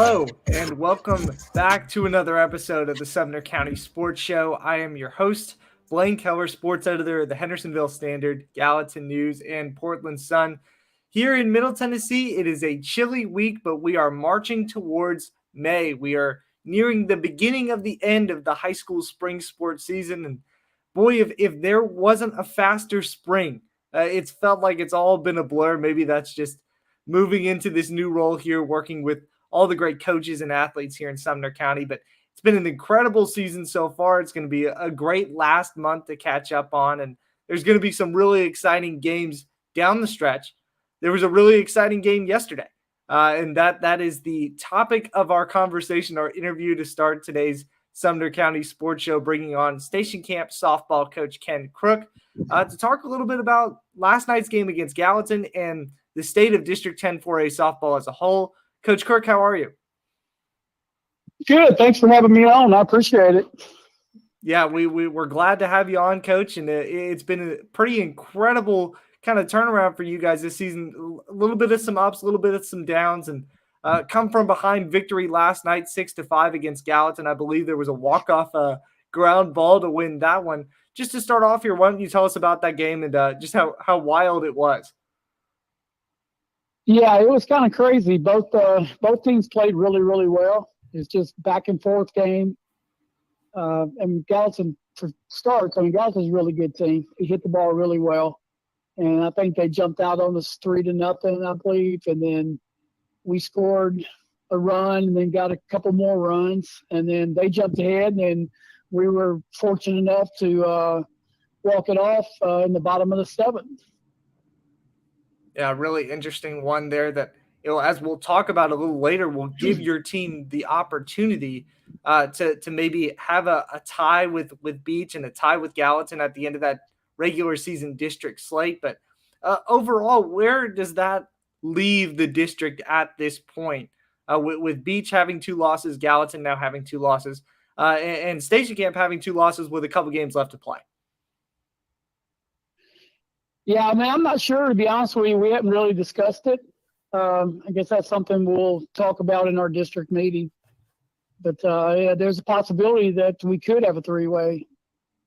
Hello, and welcome back to another episode of the Sumner County Sports Show. I am your host, Blaine Keller, sports editor of the Hendersonville Standard, Gallatin News, and Portland Sun. Here in Middle Tennessee, it is a chilly week, but we are marching towards May. We are nearing the beginning of the end of the high school spring sports season, and boy, if there wasn't a faster spring, it's felt like it's all been a blur. Maybe that's just moving into this new role here, working with all the great coaches and athletes here in Sumner County. But it's been an incredible season so far. It's going to be a great last month to catch up on, and there's going to be some really exciting games down the stretch. There was a really exciting game yesterday, and that is the topic of our conversation, our interview to start today's Sumner County Sports Show, bringing on Station Camp softball coach Ken Crook to talk a little bit about last night's game against Gallatin and the state of District 10 4A softball as a whole. Coach Crook, how are you? Good. Thanks for having me on. I appreciate it. Yeah, we're glad to have you on, Coach, and it's been a pretty incredible kind of turnaround for you guys this season. A little bit of some ups, a little bit of some downs, and come from behind victory last night, 6-5 against Gallatin. I believe there was a walk-off ground ball to win that one. Just to start off here, why don't you tell us about that game and just how wild it was? Yeah, it was kind of crazy. Both teams played really, really well. It's just back and forth game. And Gallatin, for starts, Gallatin's a really good team. He hit the ball really well. And I think they jumped out on us 3-0, I believe. And then we scored a run and then got a couple more runs. And then they jumped ahead, and then we were fortunate enough to walk it off in the bottom of the seventh. Yeah, really interesting one there that, as we'll talk about a little later, will give your team the opportunity to maybe have a tie with Beach and a tie with Gallatin at the end of that regular season district slate. But overall, where does that leave the district at this point? With Beach having 2 losses, Gallatin now having 2 losses, and Station Camp having 2 losses with a couple games left to play. Yeah, I'm not sure, to be honest with you. We haven't really discussed it. I guess that's something we'll talk about in our district meeting. But, yeah, there's a possibility that we could have a 3-way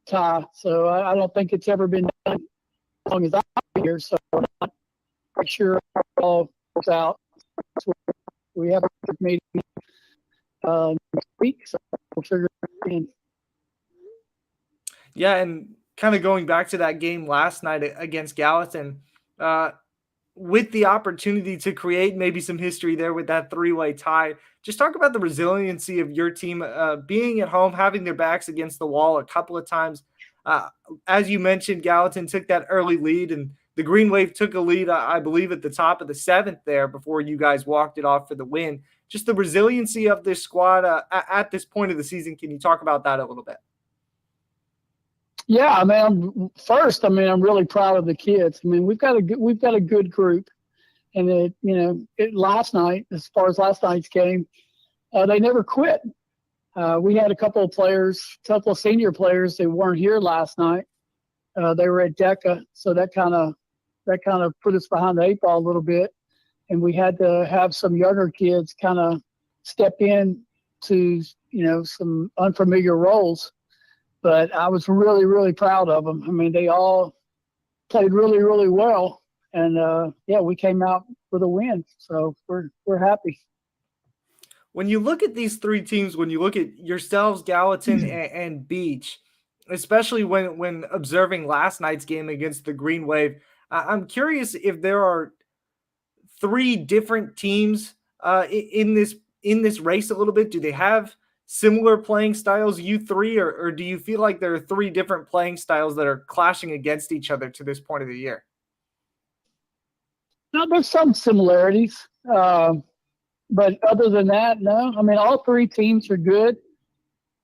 tie. So I don't think it's ever been done as long as I'm here. So I'm not quite sure how it all works out. So we have a district meeting next week, so we'll figure it out. Yeah, and kind of going back to that game last night against Gallatin, with the opportunity to create maybe some history there with that 3-way tie, just talk about the resiliency of your team being at home, having their backs against the wall a couple of times. As you mentioned, Gallatin took that early lead, and the Green Wave took a lead, I believe, at the top of the 7th there before you guys walked it off for the win. Just the resiliency of this squad at this point of the season. Can you talk about that a little bit? Yeah, first, I'm really proud of the kids. We've got a good group, and last night, as far as last night's game, they never quit. We had a couple of senior players that weren't here last night. They were at DECA, so that kind of put us behind the 8 ball a little bit, and we had to have some younger kids kind of step in to some unfamiliar roles. But I was really, really proud of them. They all played really, really well. And, we came out with a win. So we're happy. When you look at these 3 teams, when you look at yourselves, Gallatin, and Beach, especially when observing last night's game against the Green Wave, I'm curious if there are 3 different teams in this race a little bit. Do they have similar playing styles, you 3, or do you feel like there are 3 different playing styles that are clashing against each other to this point of the year? No, there's some similarities, but other than that, no. All 3 teams are good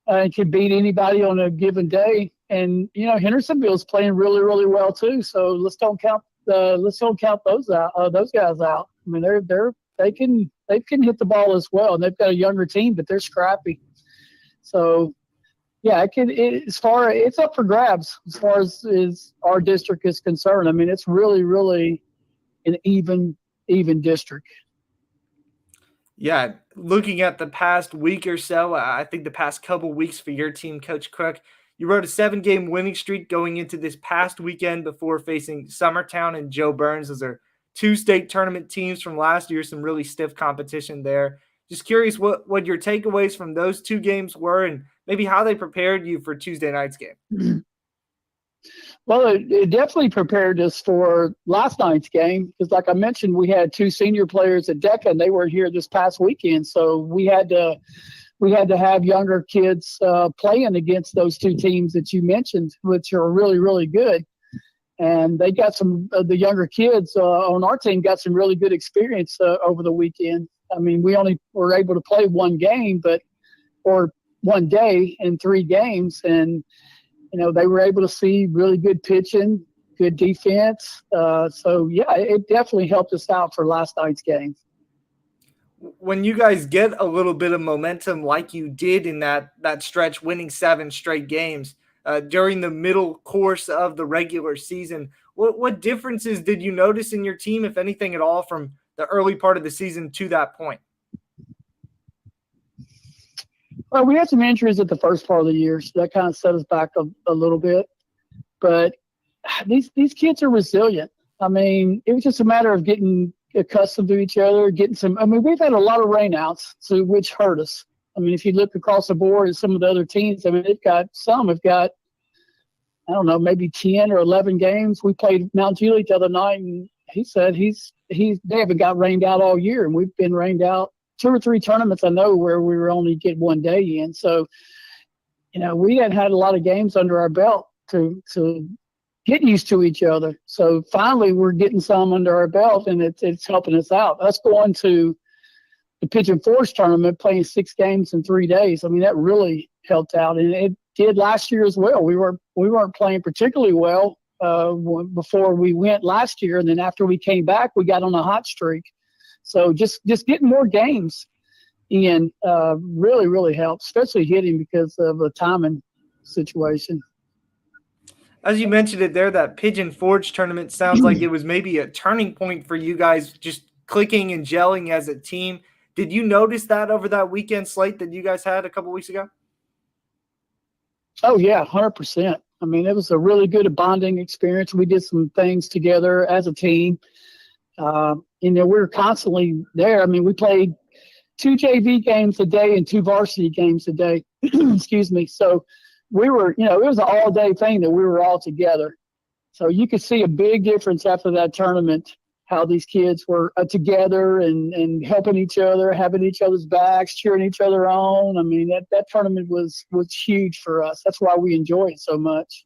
and can beat anybody on a given day. And Hendersonville's playing really, really well too. So let's don't count those out. Those guys out. They can hit the ball as well, and they've got a younger team, but they're scrappy. So, yeah, it's up for grabs as far as our district is concerned. It's really, really an even district. Yeah, looking at the past week or so, I think the past couple weeks for your team, Coach Crook, you rode a 7-game winning streak going into this past weekend before facing Summertown and Joe Burns. Those are two state tournament teams from last year, some really stiff competition there. Just curious what your takeaways from those two games were and maybe how they prepared you for Tuesday night's game. Well, it definitely prepared us for last night's game because, like I mentioned, we had two senior players at DECA, and they weren't here this past weekend. So we had to have younger kids playing against those two teams that you mentioned, which are really, really good. And they got some the younger kids on our team got some really good experience over the weekend. I mean, we only were able to play one game, or one day in 3 games, and they were able to see really good pitching, good defense. So, yeah, it definitely helped us out for last night's game. When you guys get a little bit of momentum like you did in that stretch, winning 7 straight games during the middle course of the regular season, what differences did you notice in your team, if anything at all, from the early part of the season to that point? Well, we had some injuries at the first part of the year, so that kind of set us back a little bit. But these kids are resilient. I mean, it was just a matter of getting accustomed to each other, getting some. I mean, we've had a lot of rainouts, which hurt us. I mean, if you look across the board at some of the other teams, I mean, have got, I don't know, maybe 10 or 11 games. We played Mount Juliet the other night, and he said they haven't got rained out all year, and we've been rained out 2 or 3 tournaments I know where we were only get one day in. So, we had a lot of games under our belt to get used to each other. So finally we're getting some under our belt, and it's helping us out. Us going to the Pigeon Forge tournament, playing 6 games in 3 days, I mean, that really helped out. And it did last year as well. We weren't playing particularly well before we went last year. And then after we came back, we got on a hot streak. So just getting more games in really, really helps, especially hitting because of the timing situation. As you mentioned it there, that Pigeon Forge tournament sounds like it was maybe a turning point for you guys, just clicking and gelling as a team. Did you notice that over that weekend slate that you guys had a couple weeks ago? Oh, yeah, 100%. I mean, it was a really good bonding experience. We did some things together as a team. We were constantly there. I mean, we played 2 JV games a day and 2 varsity games a day. Excuse me. So we were, it was an all-day thing that we were all together. So you could see a big difference after that tournament, how these kids were together and helping each other, having each other's backs, cheering each other on. I mean, that tournament was huge for us. That's why we enjoy it so much.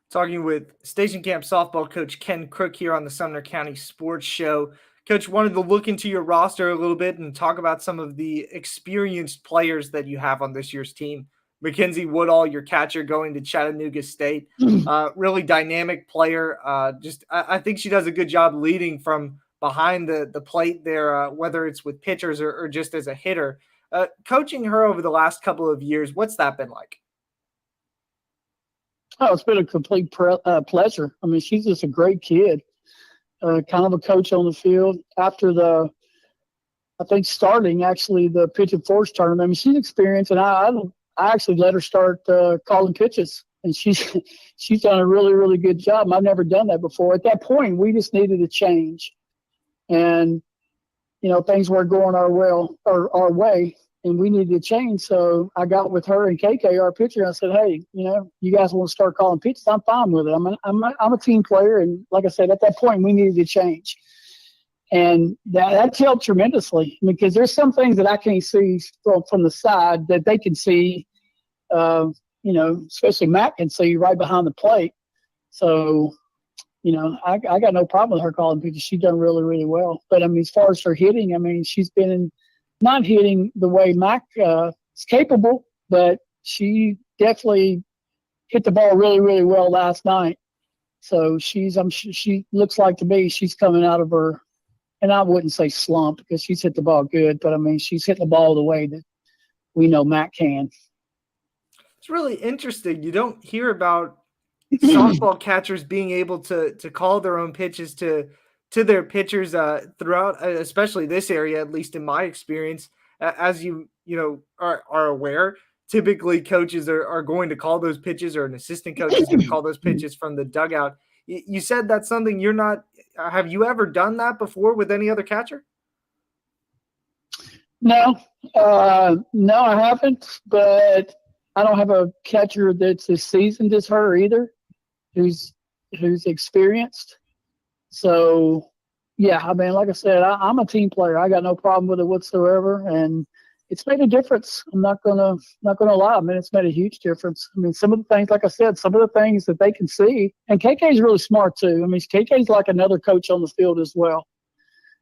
Talking with Station Camp softball coach Ken Crook here on the Sumner County Sports Show. Coach, wanted to look into your roster a little bit and talk about some of the experienced players that you have on this year's team. Mackenzie Woodall, your catcher, going to Chattanooga State. Really dynamic player. I think she does a good job leading from behind the plate there, whether it's with pitchers or just as a hitter. Coaching her over the last couple of years, what's that been like? Oh, it's been a complete pleasure. I mean, she's just a great kid, kind of a coach on the field. After starting actually the Pigeon Forge tournament, I mean, she's experienced, and I actually let her start calling pitches, and she's done a really, really good job. I've never done that before. At that point, we just needed a change, and things weren't going our way. And we needed to change. So I got with her and KK, our pitcher, and I said, hey, you guys want to start calling pitches? I'm fine with it. I'm a team player. And like I said, at that point, we needed to change. And that helped tremendously because there's some things that I can't see from the side that they can see, especially Matt can see right behind the plate. So, I got no problem with her calling pitches. She's done really, really well. But, I mean, as far as her hitting, I mean, she's been not hitting the way Mac is capable, but she definitely hit the ball really, really well last night. So she looks like to me she's coming out of her, and I wouldn't say slump because she's hit the ball good, but I mean she's hitting the ball the way that we know Mac can. It's really interesting. You don't hear about softball catchers being able to call their own pitches to to their pitchers throughout, especially this area, at least in my experience, as are aware. Typically, coaches are going to call those pitches, or an assistant coach is going to call those pitches from the dugout. You said that's something you're not. Have you ever done that before with any other catcher? No, no, I haven't. But I don't have a catcher that's as seasoned as her either, who's experienced. So, yeah, I mean, like I said, I'm a team player. I got no problem with it whatsoever, and it's made a difference. I'm not gonna lie. I mean, it's made a huge difference. I mean, some of the things, like I said, some of the things that they can see, and KK is really smart too. I mean, KK is like another coach on the field as well.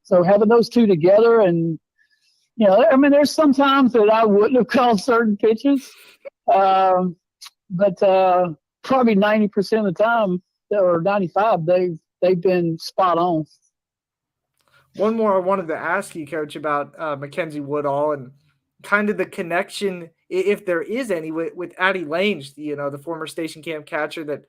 So having those two together, and I mean, there's some times that I wouldn't have called certain pitches, but probably 90% of the time, or 95, they've been spot on. One more I wanted to ask you, Coach, about Mackenzie Woodall and kind of the connection, if there is any, with Addie Lange, the former station camp catcher that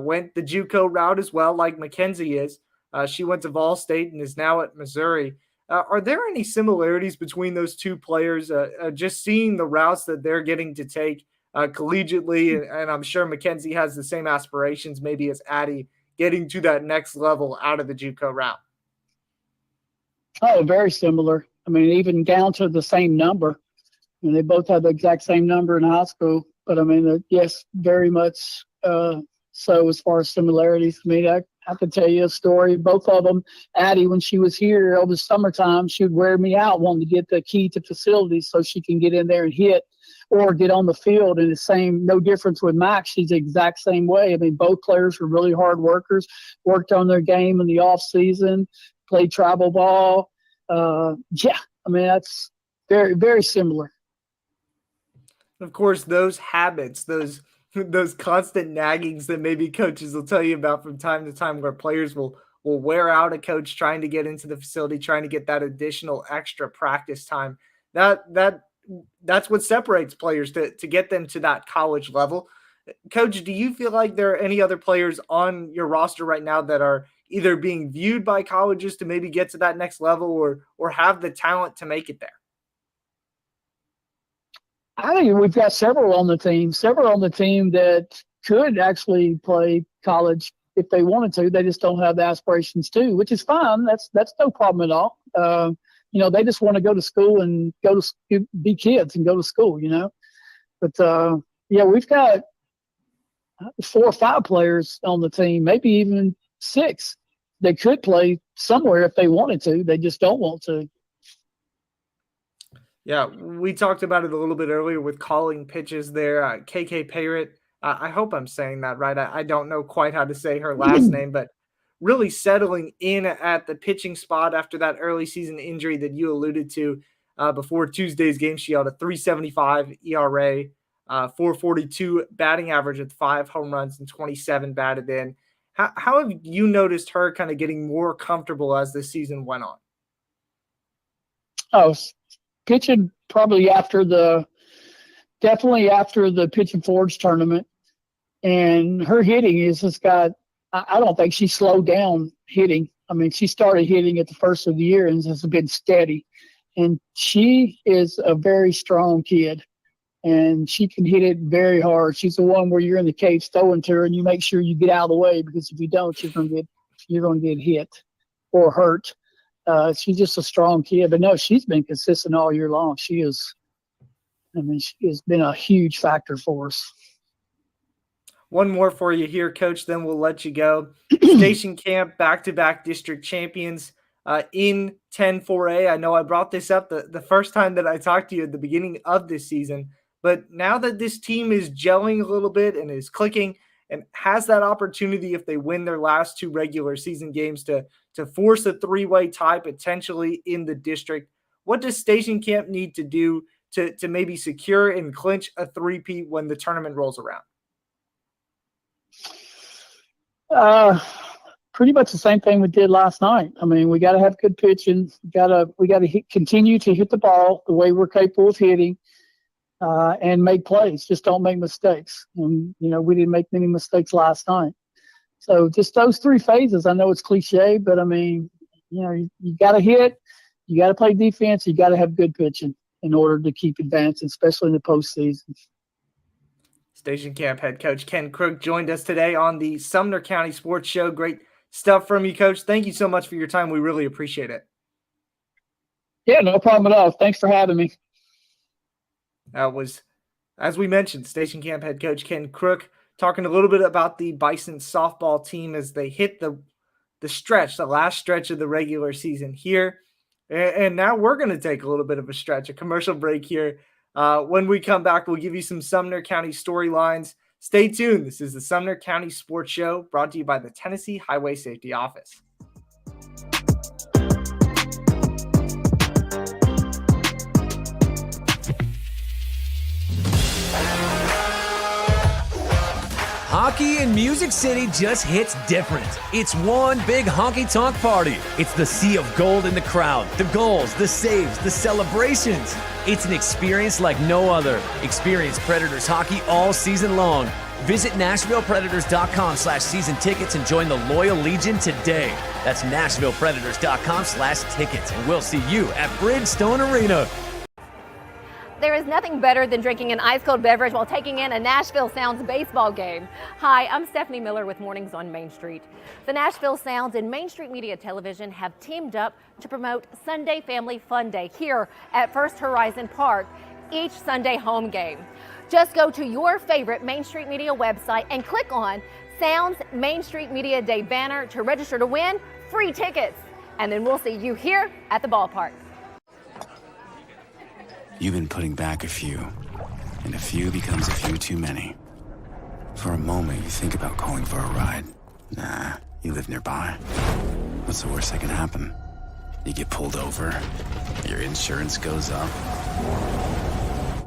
went the JUCO route as well, like Mackenzie is. She went to Vol State and is now at Missouri. Are there any similarities between those two players? Just seeing the routes that they're getting to take collegiately, and I'm sure Mackenzie has the same aspirations maybe as Addie, getting to that next level out of the JUCO route. Oh, very similar. I mean, even down to the same number. I mean, they both have the exact same number in high school. But I mean, yes, very much so as far as similarities. I mean, I could tell you a story. Both of them, Addie, when she was here over the summertime, she would wear me out wanting to get the key to facilities so she can get in there and hit or get on the field. And the same, no difference with Max. She's the exact same way. I mean, both players were really hard workers, worked on their game in the off season, played travel ball. Yeah, I mean, that's very, very similar. Of course, those habits, those constant naggings that maybe coaches will tell you about from time to time, where players will wear out a coach trying to get into the facility, trying to get that additional extra practice time. That's what separates players to get them to that college level. Coach, do you feel like there are any other players on your roster right now that are either being viewed by colleges to maybe get to that next level, or have the talent to make it there? I think we've got several on the team that could actually play college if they wanted to. They just don't have the aspirations to, which is fine. That's no problem at all. They just want to go to school and be kids and go to school, But, yeah, we've got 4 or 5 players on the team, maybe even 6. They could play somewhere if they wanted to. They just don't want to. Yeah, we talked about it a little bit earlier with calling pitches there. KK Parrott, I hope I'm saying that right. I don't know quite how to say her last name, but really settling in at the pitching spot after that early season injury that you alluded to before Tuesday's game. She held a 3.75 ERA, 4.42 batting average with 5 home runs and 27 batted in. How have you noticed her kind of getting more comfortable as the season went on? Oh, pitching probably definitely after the Pigeon Forge tournament, and her hitting is just got. I don't think she slowed down hitting. I mean, she started hitting at the first of the year and has been steady. And she is a very strong kid, and she can hit it very hard. She's the one where you're in the cage throwing to her, and you make sure you get out of the way, because if you don't, you're going to get hit or hurt. She's just a strong kid. But no, she's been consistent all year long. She has been a huge factor for us. One more for you here, Coach, then we'll let you go. Station Camp, back-to-back district champions in 10-4A. I know I brought this up the first time that I talked to you at the beginning of this season, but now that this team is gelling a little bit and is clicking and has that opportunity, if they win their last 2 regular season games, to force a 3-way tie potentially in the district, what does Station Camp need to do to maybe secure and clinch a 3-peat when the tournament rolls around? Pretty much the same thing we did last night. I mean, we got to have good pitching. We got to continue to hit the ball the way we're capable of hitting, and make plays. Just don't make mistakes. And we didn't make many mistakes last night. So just those three phases. I know it's cliche, but I mean, you got to hit, you got to play defense, you got to have good pitching in order to keep advancing, especially in the postseason. Station Camp head coach Ken Crook joined us today on the Sumner County Sports Show. Great stuff from you, Coach. Thank you so much for your time. We really appreciate it. Yeah, no problem at all. Thanks for having me. That was, as we mentioned, Station Camp head coach Ken Crook talking a little bit about the Bison softball team as they hit the last stretch of the regular season here. And now we're going to take a little bit of a stretch, a commercial break here. When we come back, we'll give you some Sumner County storylines. Stay tuned. This is the Sumner County Sports Show brought to you by the Tennessee Highway Safety Office. Hockey in Music City just hits different. It's one big honky-tonk party. It's the sea of gold in the crowd, the goals, the saves, the celebrations. It's an experience like no other. Experience Predators hockey all season long. Visit NashvillePredators.com/season tickets and join the Loyal Legion today. That's NashvillePredators.com/tickets, and we'll see you at Bridgestone Arena. There is nothing better than drinking an ice-cold beverage while taking in a Nashville Sounds baseball game. Hi, I'm Stephanie Miller with Mornings on Main Street. The Nashville Sounds and Main Street Media Television have teamed up to promote Sunday Family Fun Day here at First Horizon Park, each Sunday home game. Just go to your favorite Main Street Media website and click on Sounds Main Street Media Day banner to register to win free tickets. And then we'll see you here at the ballpark. You've been putting back a few, and a few becomes a few too many. For a moment, you think about calling for a ride. Nah, you live nearby. What's the worst that can happen? You get pulled over, your insurance goes up,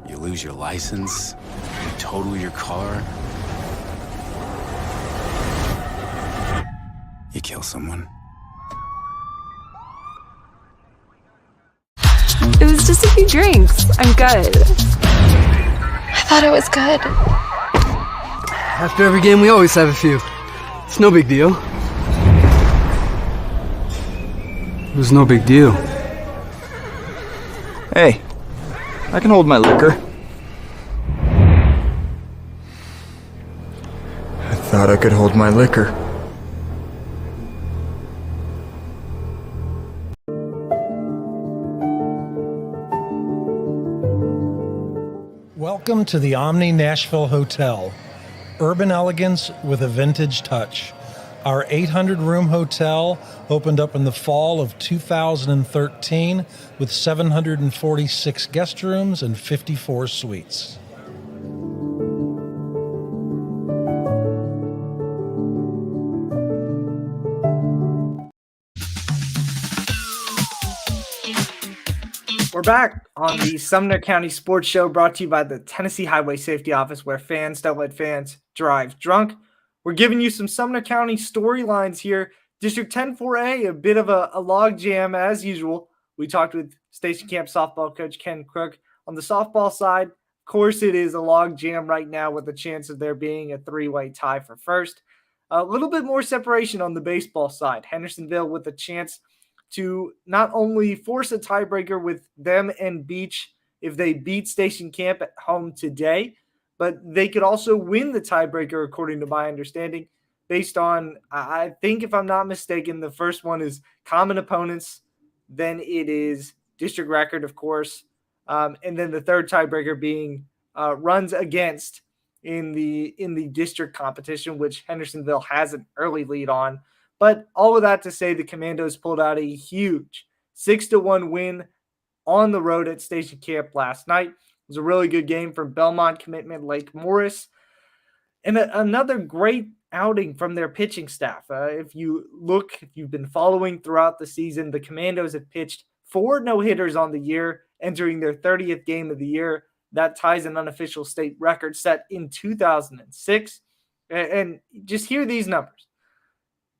you lose your license, you total your car, you kill someone. It was just a few drinks. I'm good. I thought it was good. After every game, we always have a few. It's no big deal. It was no big deal. Hey, I can hold my liquor. I thought I could hold my liquor. Welcome to the Omni Nashville Hotel. Urban elegance with a vintage touch. Our 800-room hotel opened up in the fall of 2013 with 746 guest rooms and 54 suites. We're back on the Sumner County Sports Show brought to you by the Tennessee Highway Safety Office, where fans don't let fans drive drunk. We're giving you some Sumner County storylines here. District 10-4A, a bit of a log jam as usual. We talked with Station Camp softball coach Ken Crook. On the softball side, of course, it is a log jam right now with the chance of there being a three-way tie for first. A little bit more separation on the baseball side. Hendersonville with a chance to not only force a tiebreaker with them and Beach if they beat Station Camp at home today, but they could also win the tiebreaker, according to my understanding, based on, I think if I'm not mistaken, the first one is common opponents, then it is district record, of course, and then the third tiebreaker being runs against in the district competition, which Hendersonville has an early lead on. But all of that to say, the Commandos pulled out a huge 6-1 win on the road at Station Camp last night. It was a really good game from Belmont Commitment Lake Morris. And another great outing from their pitching staff. If you've been following throughout the season, the Commandos have pitched 4 no-hitters on the year, entering their 30th game of the year. That ties an unofficial state record set in 2006. And just hear these numbers.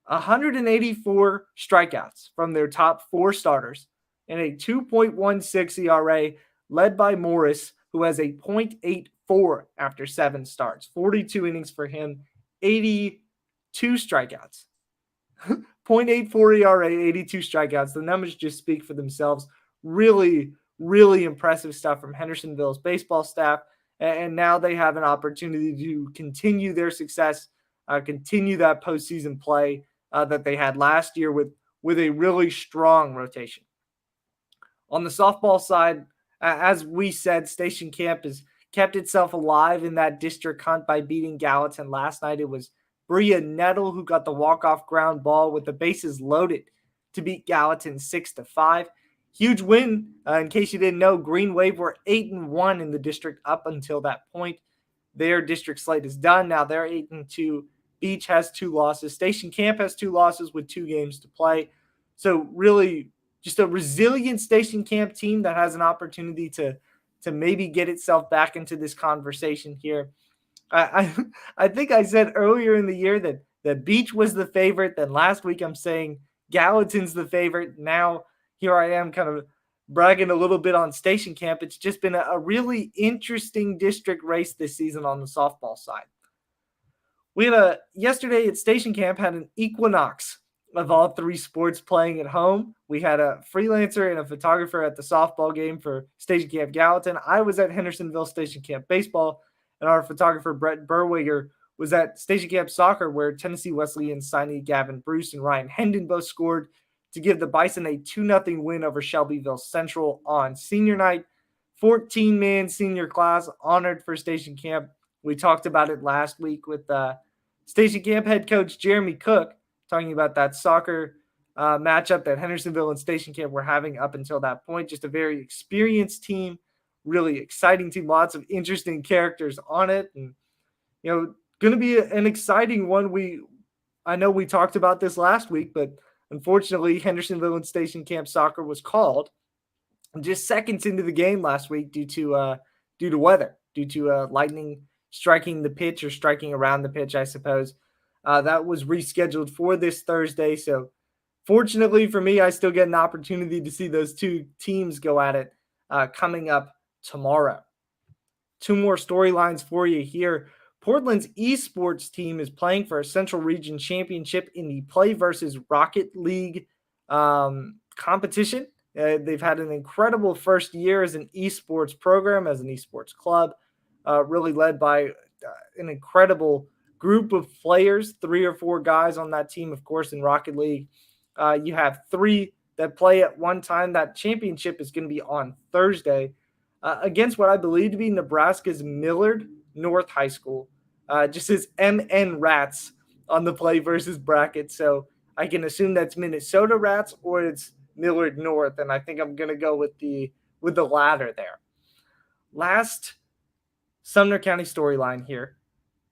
184 strikeouts from their top 4 starters and a 2.16 ERA led by Morris, who has a .84 after 7 starts. 42 innings for him, 80 2 strikeouts. .84 ERA, 82 strikeouts. The numbers just speak for themselves. Really, really impressive stuff from Hendersonville's baseball staff. And now they have an opportunity to continue their success, continue that postseason play that they had last year with a really strong rotation. On the softball side, as we said, Station Camp has kept itself alive in that district hunt by beating Gallatin. Last night it was Bria Nettle who got the walk-off ground ball with the bases loaded to beat Gallatin 6-5. Huge win. In case you didn't know, Green Wave were 8-1 in the district up until that point. Their district slate is done. Now they're 8-2. Beach has 2 losses. Station Camp has 2 losses with 2 games to play. So really just a resilient Station Camp team that has an opportunity to maybe get itself back into this conversation here. I think I said earlier in the year that Beach was the favorite. Then last week I'm saying Gallatin's the favorite. Now here I am kind of bragging a little bit on Station Camp. It's just been a really interesting district race this season on the softball side. We had yesterday at Station Camp had an equinox of all 3 sports playing at home. We had a freelancer and a photographer at the softball game for Station Camp Gallatin. I was at Hendersonville Station Camp Baseball, and our photographer Brett Berwiger was at Station Camp Soccer, where Tennessee Wesleyan signee Gavin Bruce and Ryan Hendon both scored to give the Bison a 2-0 win over Shelbyville Central on senior night. 14-man senior class honored for Station Camp. We talked about it last week with Station Camp head coach Jeremy Cook, talking about that soccer matchup that Hendersonville and Station Camp were having up until that point. Just a very experienced team, really exciting team, lots of interesting characters on it. And, going to be an exciting one. I know we talked about this last week, but unfortunately, Hendersonville and Station Camp Soccer was called just seconds into the game last week due to weather, due to lightning striking the pitch or striking around the pitch, I suppose. That was rescheduled for this Thursday. So fortunately for me, I still get an opportunity to see those 2 teams go at it coming up tomorrow. 2 more storylines for you here. Portland's esports team is playing for a Central Region Championship in the Play versus Rocket League competition. They've had an incredible first year as an esports program, as an esports club, really led by an incredible group of players, 3 or 4 guys on that team, of course, in Rocket League. You have 3 that play at one time. That championship is going to be on Thursday against what I believe to be Nebraska's Millard North High School. Just says MN Rats on the Play versus bracket. So I can assume that's Minnesota Rats or it's Millard North. And I think I'm going to go with the latter there. Last Sumner County storyline here.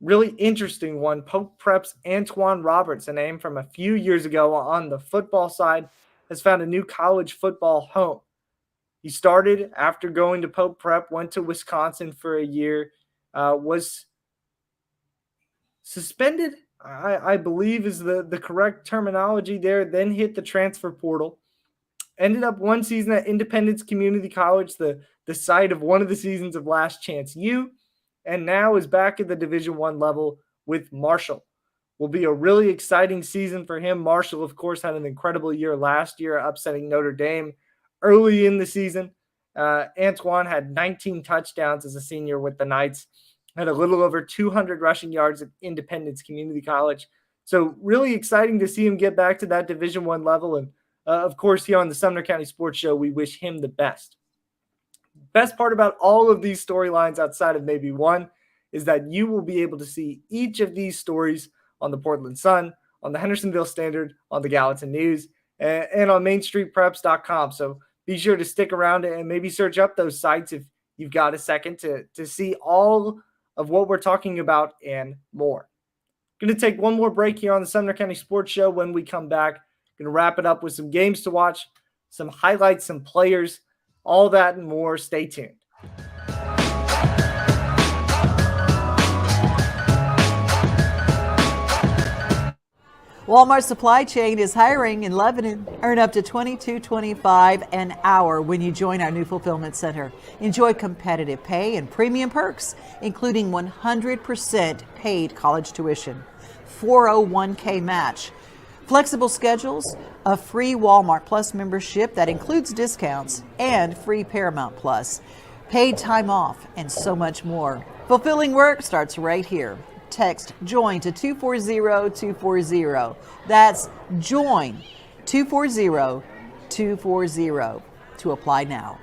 Really interesting one. Pope Prep's Antoine Roberts, a name from a few years ago on the football side, has found a new college football home. He started after going to Pope Prep, went to Wisconsin for a year, was suspended, I believe is the correct terminology there, then hit the transfer portal. Ended up one season at Independence Community College, the site of one of the seasons of Last Chance U, and now is back at the Division I level with Marshall. Will be a really exciting season for him. Marshall, of course, had an incredible year last year, upsetting Notre Dame early in the season. Antoine had 19 touchdowns as a senior with the Knights, had a little over 200 rushing yards at Independence Community College. So really exciting to see him get back to that Division I level. And of course, here on the Sumner County Sports Show, we wish him the best. Best part about all of these storylines outside of maybe one is that you will be able to see each of these stories on the Portland Sun, on the Hendersonville Standard, on the Gallatin News, and on MainStreetPreps.com. So be sure to stick around and maybe search up those sites if you've got a second to see all of what we're talking about and more. Going to take one more break here on the Sumner County Sports Show. When we come back, going to wrap it up with some games to watch, some highlights, some players, all that and more. Stay tuned. Walmart Supply Chain is hiring in Lebanon. Earn up to $22.25 an hour when you join our new fulfillment center. Enjoy competitive pay and premium perks, including 100% paid college tuition. 401k match. Flexible schedules, a free Walmart Plus membership that includes discounts, and free Paramount Plus, paid time off, and so much more. Fulfilling work starts right here. Text JOIN to 240-240. That's JOIN 240-240 to apply now.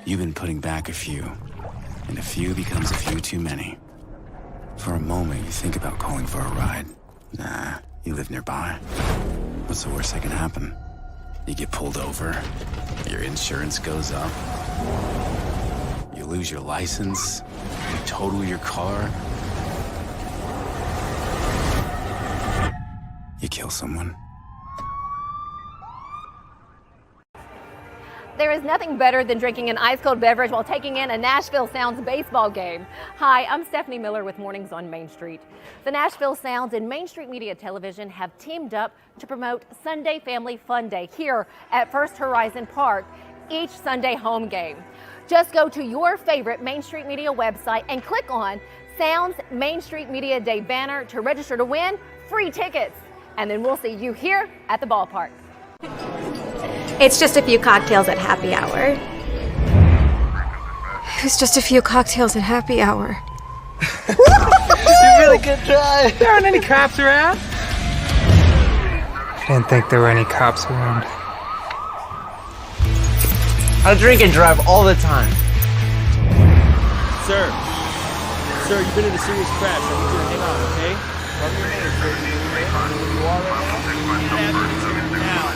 You've been putting back a few, and a few becomes a few too many. For a moment, you think about calling for a ride. Nah, you live nearby. What's the worst that can happen? You get pulled over, your insurance goes up, you lose your license, you total your car, you kill someone. There is nothing better than drinking an ice-cold beverage while taking in a Nashville Sounds baseball game. Hi, I'm Stephanie Miller with Mornings on Main Street. The Nashville Sounds and Main Street Media Television have teamed up to promote Sunday Family Fun Day here at First Horizon Park each Sunday home game. Just go to your favorite Main Street Media website and click on Sounds Main Street Media Day banner to register to win free tickets. And then we'll see you here at the ballpark. It's just a few cocktails at happy hour. It's just a few cocktails at happy hour. You really good try. There aren't any cops around. I didn't think there were any cops around. I drink and drive all the time. Sir, you've been in a serious crash. I need you to hang on, okay? Tell me your name, sir. Where you are right now?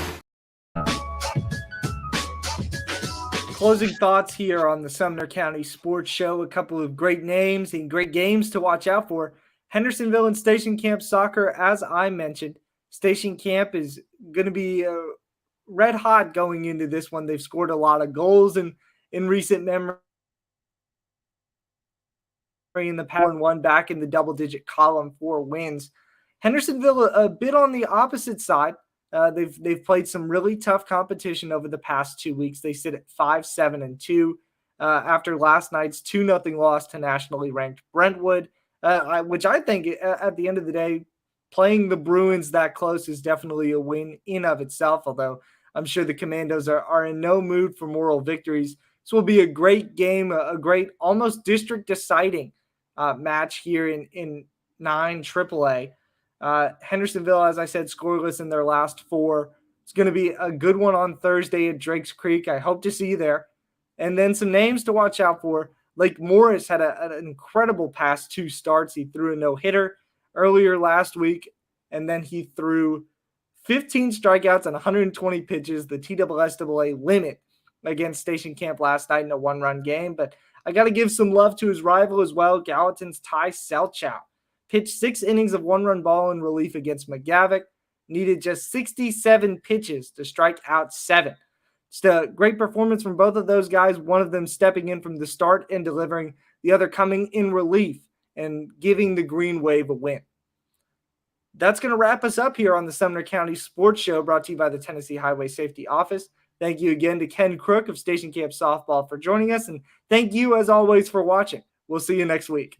Closing thoughts here on the Sumner County Sports Show. A couple of great names and great games to watch out for. Hendersonville and Station Camp Soccer, as I mentioned. Station Camp is going to be red hot going into this one. They've scored a lot of goals in recent memory. In the past, one back in the double-digit column, 4 wins. Hendersonville a bit on the opposite side. They've played some really tough competition over the past 2 weeks. They sit at 5-7-2 after last night's 2-0 loss to nationally ranked Brentwood, which I think at the end of the day, playing the Bruins that close is definitely a win in of itself, although I'm sure the Commandos are in no mood for moral victories. This will be a great game, a great almost district deciding match here in 9 AAA. Hendersonville, as I said, scoreless in their last 4. It's going to be a good one on Thursday at Drakes Creek. I hope to see you there. And then some names to watch out for. Lake Morris had an incredible past 2 starts. He threw a no-hitter earlier last week, and then he threw 15 strikeouts and 120 pitches, the TSSAA limit against Station Camp last night in a 1-run game. But I got to give some love to his rival as well, Gallatin's Ty Selchow. Pitched 6 innings of 1-run ball in relief against McGavick. Needed just 67 pitches to strike out 7. Just a great performance from both of those guys. One of them stepping in from the start and delivering. The other coming in relief and giving the Green Wave a win. That's going to wrap us up here on the Sumner County Sports Show, brought to you by the Tennessee Highway Safety Office. Thank you again to Ken Crook of Station Camp Softball for joining us. And thank you, as always, for watching. We'll see you next week.